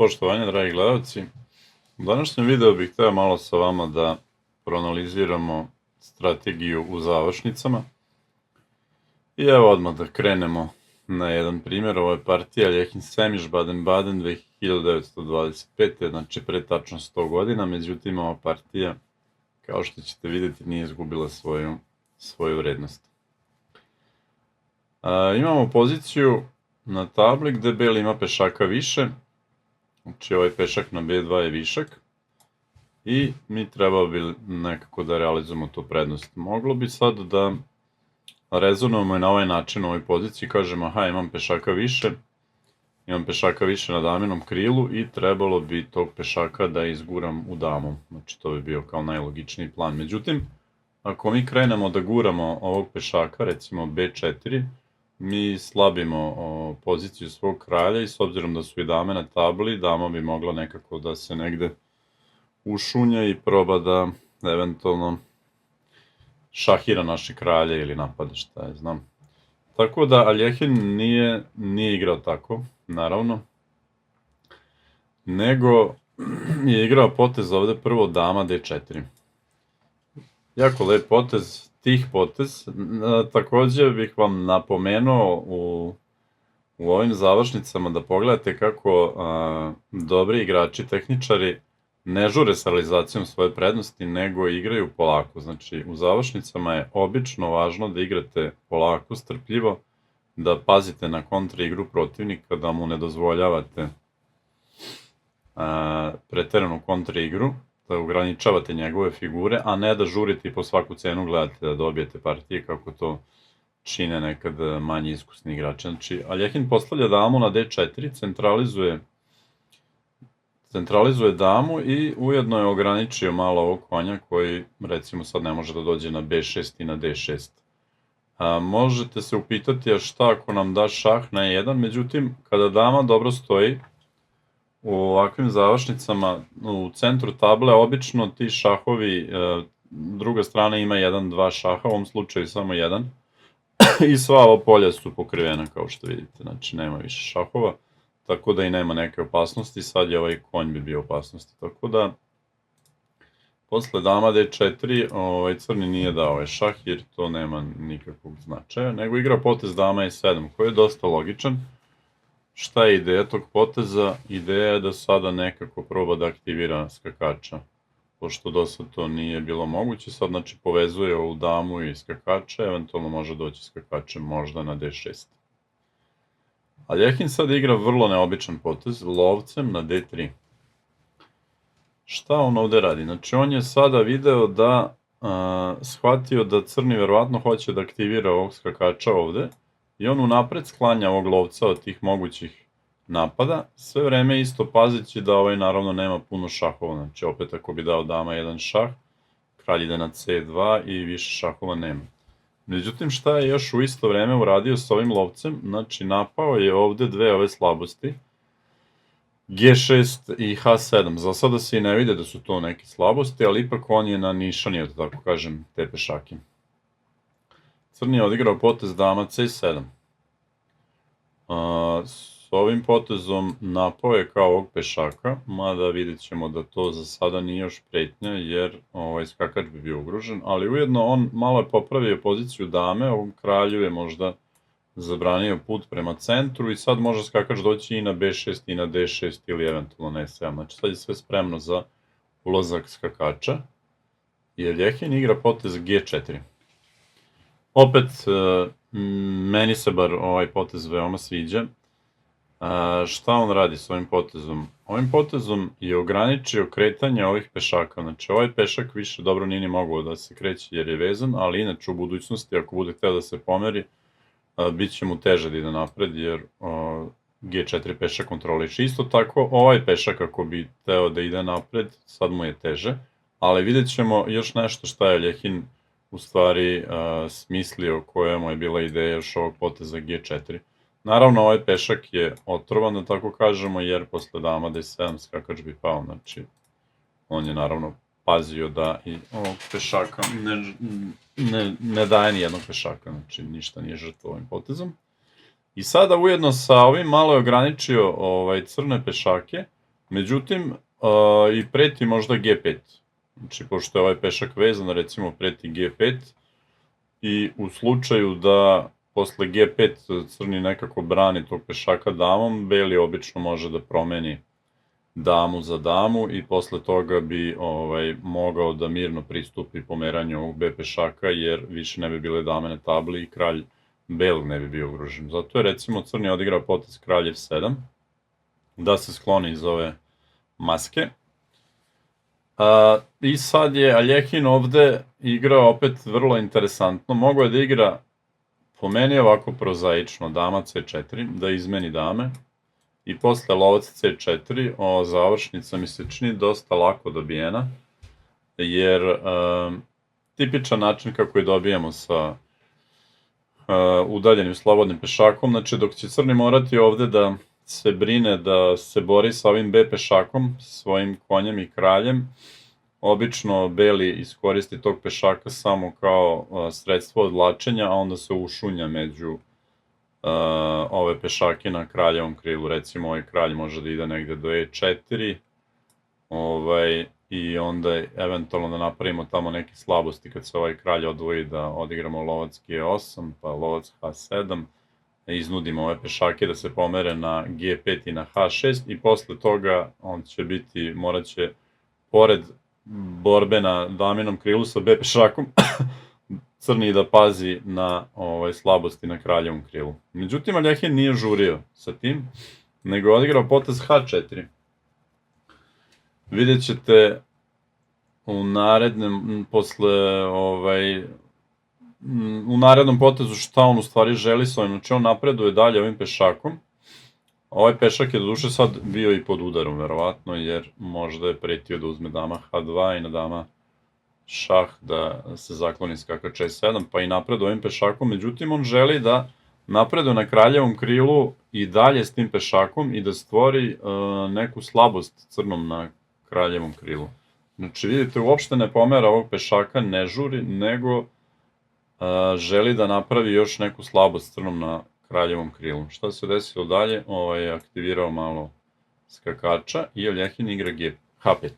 Poštovanje, dragi gledalci. U današnjem videu bih hteo malo sa vama da proanaliziramo strategiju u završnicama. I evo odmah da krenemo na jedan primjer. Ovo je partija Aljechin-Semiš Baden-Baden 1925. Znači pre tačno 100 godina. Međutim, ova partija, kao što ćete vidjeti, nije izgubila svoju vrednost. Imamo poziciju na tabli gde beli ima pešaka više. Znači ovaj pešak na B2 je višak i mi trebalo bi nekako da realizujemo tu prednost. Moglo bi sad da rezonujemo i na ovaj način u ovoj poziciji, kažemo aha, imam pešaka više na daminom krilu i trebalo bi tog pešaka da izguram u damu. Znači to bi bio kao najlogičniji plan. Međutim, ako mi krenemo da guramo ovog pešaka, recimo B4, mi slabimo poziciju svog kralja i s obzirom da su i dame na tabli, dama bi mogla nekako da se negde ušunja i proba da eventualno šahira naše kralje ili napada, šta je znam. Tako da Aljechin nije igrao tako, naravno, nego je igrao potez ovde prvo dama D4. Jako lep potez, tih potez. Takođe bih vam napomenuo u ovim završnicama da pogledate kako dobri igrači, tehničari ne žure sa realizacijom svoje prednosti, nego igraju polako. Znači, u završnicama je obično važno da igrate polako, strpljivo, da pazite na kontra igru protivnika, da mu ne dozvoljavate preteranu kontra igru, da ograničavate njegove figure, a ne da žurite i po svaku cenu gledate da dobijete partije kako to čine nekad manje iskusni igrači. Znači, Aljechin postavlja damu na D4, centralizuje damu i ujedno je ograničio malo ovog konja koji recimo sad ne može da dođe na B6 i na D6. Možete se upitati a šta ako nam da šah na E1, međutim kada dama dobro stoji u ovakvim završnicama u centru table, obično ti šahovi, druga strana ima 1-2 šaha, u ovom slučaju samo jedan, i sva ova polja su pokrivena kao što vidite, znači nema više šahova, tako da i nema neke opasnosti, sad je ovaj konj bi bio opasnosti, tako da posle dama D4 crni nije dao ovaj šah jer to nema nikakvog značaja, nego igra potez dama E7 koji je dosta logičan. Šta je ideja tog poteza? Ideja je da sada nekako proba da aktivira skakača, pošto do sad to nije bilo moguće, sad znači povezuje ovu damu i skakača, eventualno može doći skakačem možda na D6. Aljechin sad igra vrlo neobičan potez, lovcem na D3. Šta on ovde radi? Znači on je sada video da, shvatio da crni verovatno hoće da aktivira ovog skakača ovde, i on unapred sklanja ovog lovca od tih mogućih napada, sve vreme isto pazeći da ovaj naravno nema puno šahova, znači opet ako bi dao dama jedan šah, kralj ide na C2 i više šahova nema. Međutim, šta je još u isto vreme uradio s ovim lovcem? Znači napao je ovde dve ove slabosti, G6 i H7. Za sada se i ne vide da su to neke slabosti, ali ipak on je na nišanju, da tako kažem, te pešake. Crni je odigrao potez dama C7. S ovim potezom napao je kao ovog pešaka, mada vidjet ćemo da to za sada nije još pretnja jer skakač bi bio ugrožen, ali ujedno on malo je popravio poziciju dame, ovom kralju je možda zabranio put prema centru i sad može skakač doći i na B6 i na D6 ili eventualno na E7. Znači sad je sve spremno za ulazak skakača i Aljechin igra potez G4. Opet, meni se bar ovaj potez veoma sviđa. Šta on radi s ovim potezom? Ovim potezom je ograničio kretanje ovih pešaka. Znači, ovaj pešak više dobro nije ni mogao da se kreće jer je vezan, ali inače u budućnosti, ako bude hteo da se pomeri, bit će mu teže da ide napred jer G4 pešak kontroliše. Isto tako, ovaj pešak ako bi hteo da ide napred, sad mu je teže, ali vidjet ćemo još nešto šta je Aljechin u stvari smislio koja mu je bila ideja još ovog poteza G4. Naravno, ovaj pešak je otrovan, da tako kažemo, jer posle dama D7 skakač bi pao, znači on je naravno pazio da i ovog pešaka ne daje ni jednog pešaka, znači ništa nije žrtvo ovim potezom. I sada ujedno sa ovim malo je ograničio crne pešake, Međutim, i preti možda G5. Znači, pošto je ovaj pešak vezan, recimo preti G5 i u slučaju da posle G5 crni nekako brani tog pešaka damom, beli obično može da promeni damu za damu i posle toga bi mogao da mirno pristupi pomeranju ovog B pešaka, jer više ne bi bile dame na tabli i kralj belog ne bi bio ugrožen. Zato je recimo crni odigrao potez kralj F7, da se skloni iz ove maske. I sad je Aljechin ovde igrao opet vrlo interesantno. Mogao je da igra, po meni ovako prozaično, dama C4, da izmeni dame. I posle lovac C4, završnica mi se čini dosta lako dobijena, jer tipičan način kako je dobijemo sa udaljenim slobodnim pešakom, znači dok će crni morati ovde da se brine da se bori sa ovim B pešakom, svojim konjem i kraljem, obično beli iskoristi tog pešaka samo kao sredstvo odvlačenja, a onda se ušunja među ove pešake na kraljevom krilu. Recimo ovaj kralj može da ide negde do E4 i onda eventualno da napravimo tamo neke slabosti kad se ovaj kralj odvoji, da odigramo lovac G8 pa lovac H7, iznudimo ove pešake da se pomere na G5 i na H6 i posle toga on će biti, morat će pored borbe na daminom krilu sa B pešakom crni da pazi na slabosti na kraljevom krilu. Međutim, Aljechin nije žurio sa tim, nego je odigrao potez H4. Vidjet ćete u narednom potezu šta on u stvari želi s ovim. Znači on napreduje dalje ovim pešakom. Ovaj pešak je do duše sad bio i pod udarom, verovatno, jer možda je pretio da uzme dama H2 i na dama šah da se zakloni skakač E7, pa i napreduje ovim pešakom. Međutim, on želi da napreduje na kraljevom krilu i dalje s tim pešakom i da stvori neku slabost crnom na kraljevom krilu. Znači, vidite, uopšte ne pomera ovog pešaka, ne žuri, nego želi da napravi još neku slabost crnom na kraljevom krilu. Šta se desilo dalje? Ovaj je aktivirao malo skakača i Aljechin igra H5.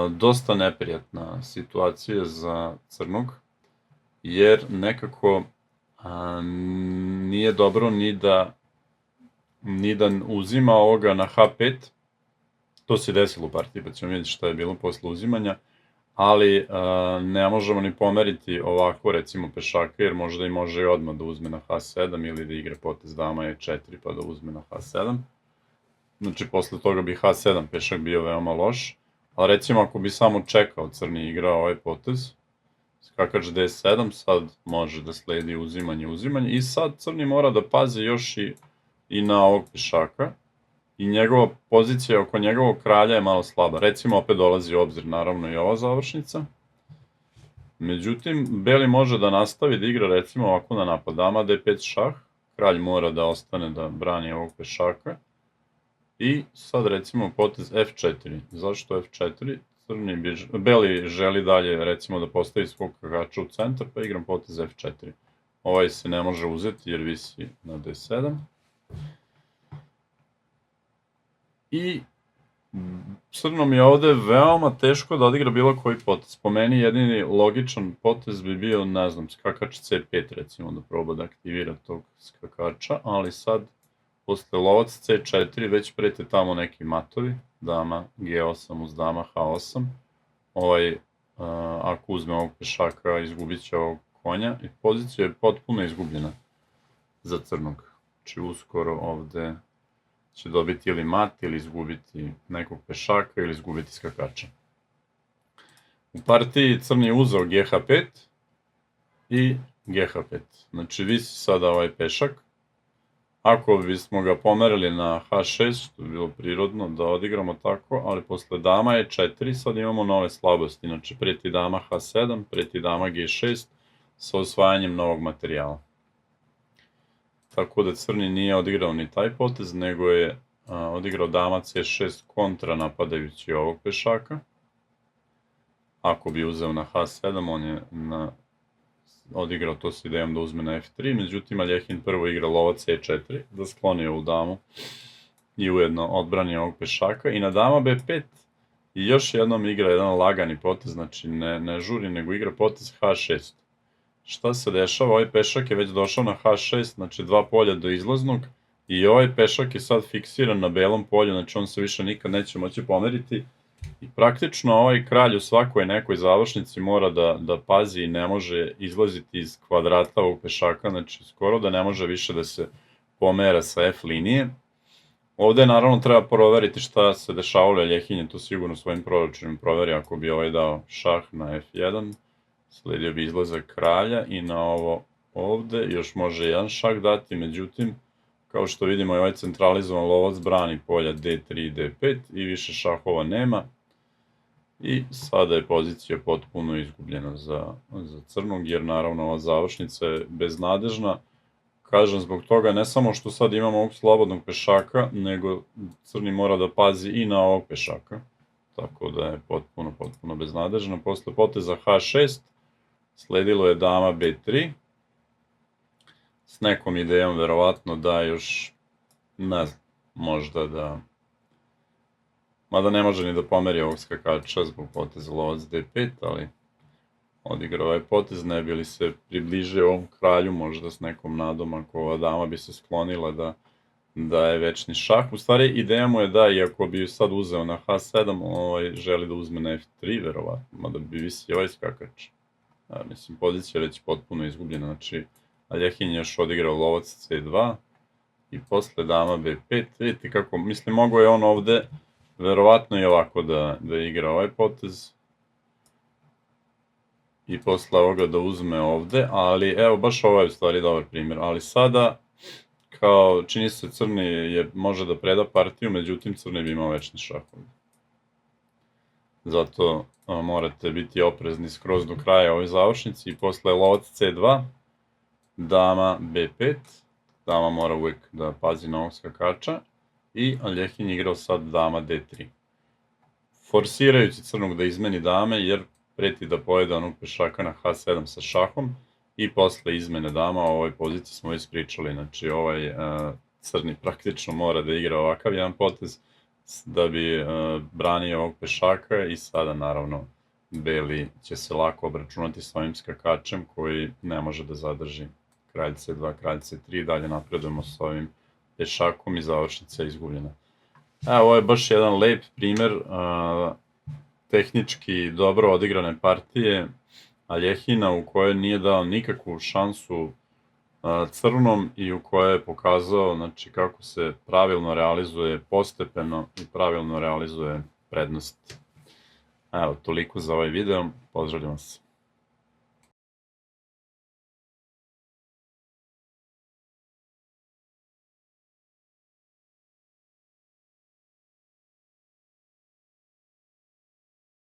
Dosta neprijatna situacija za crnog, jer nekako nije dobro ni da uzima ovoga na H5. To se desilo u partiji, pa ćemo vidjeti šta je bilo posle uzimanja, ali ne možemo ni pomeriti ovako, recimo, pešaka, jer možda i može i odmah da uzme na H7 ili da igra potez dama E4 pa da uzme na H7. Znači, posle toga bi H7 pešak bio veoma loš, ali recimo ako bi samo čekao crni igrao ovaj potez, skakač D7, sad može da sledi uzimanje i sad crni mora da pazi još i na ovog pešaka. I njegova pozicija oko njegovog kralja je malo slaba. Recimo, opet dolazi u obzir naravno i ova završnica. Međutim, beli može da nastavi da igra recimo ovako na napad. Dama D5 šah, kralj mora da ostane da brani ovog pešaka. I sad recimo potez F4. Zašto F4? Beli želi dalje recimo da postavi svog skakača u centar, pa igram potez F4. Ovaj se ne može uzeti jer visi na D7. I crnom je ovde veoma teško da odigra bilo koji potez. Po meni jedini logičan potez bi bio, ne znam, skakač C5 recimo, da proba da aktivira tog skakača, ali sad posle lovac C4 već prete tamo neki matovi, dama G8 uz dama H8. Ako uzme ovog pešaka, izgubit će ovog konja i pozicija je potpuno izgubljena za crnog. Znači uskoro ovde će dobiti ili mat, ili izgubiti nekog pešaka, ili izgubiti skakača. U partiji crni je uzeo GH5 i GH5. Znači visi sada ovaj pešak. Ako bismo ga pomerili na H6, što bi bilo prirodno da odigramo tako, ali posle dama E4 sad imamo nove slabosti. Znači preti dama H7, preti dama G6 sa osvajanjem novog materijala. Tako da crni nije odigrao ni taj potez, nego je odigrao dama C6 kontra napadajući ovog pešaka. Ako bi uzeo na H7, on je odigrao to s idejom da uzme na F3, međutim Aljechin prvo igra lovac E4, da skloni ovu damu i ujedno odbrani ovog pešaka. I na dama b5 i još jednom igra jedan lagani potez, znači ne žuri, nego igra potez h6. Šta se dešava? Ovaj pešak je već došao na h6, znači 2 polja do izlaznog, i ovaj pešak je sad fiksiran na belom polju, znači on se više nikad neće moći pomeriti. I praktično ovaj kralj u svakoj nekoj završnici mora da pazi i ne može izlaziti iz kvadrata ovog pešaka, znači skoro da ne može više da se pomera sa f linije. Ovde naravno treba proveriti šta se dešavalo, Aljechin je to sigurno svojim proračunom proveri. Ako bi ovaj dao šah na f1, sledio bi izlazak kralja i na ovo ovde još može jedan šah dati, međutim, kao što vidimo, ovaj centralizovan lovac brani polja d3 i d5 i više šahova nema. I sada je pozicija potpuno izgubljena za crnog, jer naravno ova završnica je beznadežna. Kažem, zbog toga ne samo što sad imamo ovog slobodnog pešaka, nego crni mora da pazi i na ovog pešaka. Tako da je potpuno beznadežna. Posle poteza h6 sledilo je dama b3, s nekom idejom verovatno da još, ne znam, možda da, mada ne može ni da pomeri ovog skakača zbog poteza lovac d5, ali odigra ovaj potez, ne bi li se približio ovom kralju, možda s nekom nadom, ako ova dama bi se sklonila da je večni šah. U stvari, ideja mu je da, iako bi ju sad uzeo na h7, želi da uzme na f3, verovatno, mada bi visio ovaj skakač. Mislim, pozicija je već potpuno izgubljena, znači Aljechin je još odigrao lovac c2 i posle dama b5, vidite kako, mislim, mogo je on ovde verovatno i ovako da igra ovaj potez i posle ovoga da uzme ovde, ali evo, baš ovo je u stvari dobar primjer, ali sada, kao čini se crni može da preda partiju, međutim crni bi imao večni šah ovde. Zato morate biti oprezni skroz do kraja ovoj završnici i posle lovac c2, dama b5, dama mora uvek da pazi na ovog skakača i Aljechin igrao sad dama d3. Forsirajući crnog da izmeni dame jer preti da pojede onog pešaka na h7 sa šahom i posle izmene dama o ovoj poziciji smo već pričali, znači ovaj crni praktično mora da igra ovakav jedan potez da bi branio ovog pešaka i sada naravno beli će se lako obračunati s ovim skakačem koji ne može da zadrži kralj c2, kralj c3, dalje napredujemo s ovim pešakom i završnica je izgubljena. Ovo je baš jedan lep primer tehnički dobro odigrane partije Aljechina u kojoj nije dao nikakvu šansu crnom i u kojoj je pokazao, znači, kako se pravilno realizuje postepeno i pravilno realizuje prednost. Evo, toliko za ovaj video, pozdravljam se.